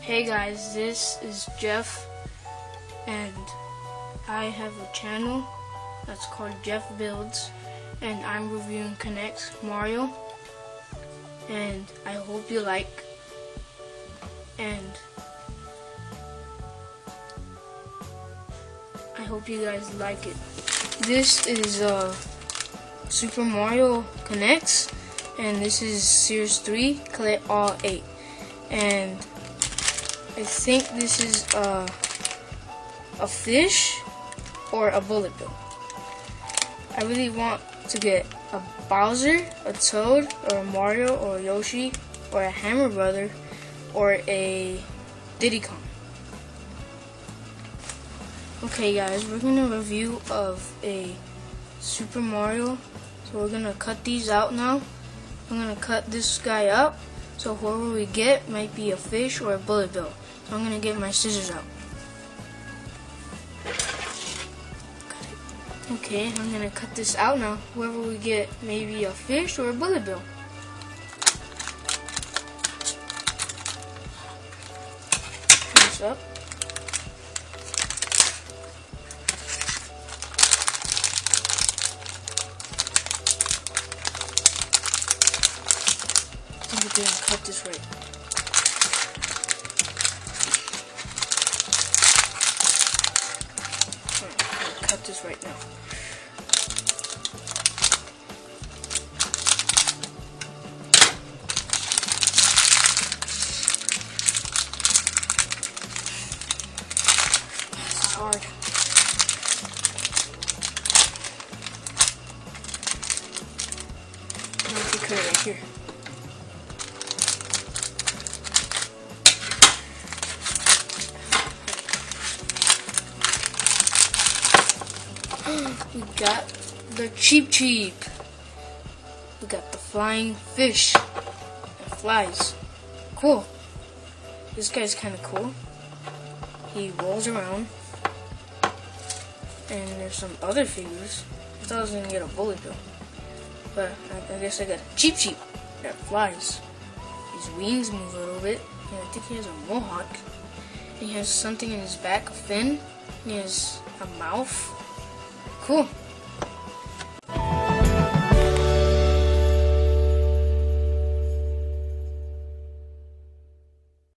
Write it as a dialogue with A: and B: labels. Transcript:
A: Hey guys, this is Jeff, and I have a channel that's called Jeff Builds, and I'm reviewing Knex Mario, and I hope you like, and I hope you guys like it. This is Super Mario Knex, and this is Series 3, collect all 8, and I think this is a fish or a bullet bill. I really want to get a Bowser, a Toad, or a Mario, or a Yoshi, or a Hammer Brother, or a Diddy Kong. Okay guys, we're gonna review of a Super Mario. So we're gonna cut these out now. I'm gonna cut this guy up, so whoever we get might be a fish or a bullet bill. So I'm gonna get my scissors out. Okay, I'm gonna cut this out now. Whoever we get, maybe a fish or a bullet bill. Turn this up. I think we're gonna cut this right. Cut this right now. This is hard. I'm going to cut it right here. We got the cheap. We got the flying fish that flies. Cool. This guy's kind of cool. He rolls around. And there's some other figures. I thought I was gonna get a bullet bill, but I guess I got a cheap that flies. His wings move a little bit. And I think he has a mohawk. He has something in his back, a fin. He has a mouth. Cool.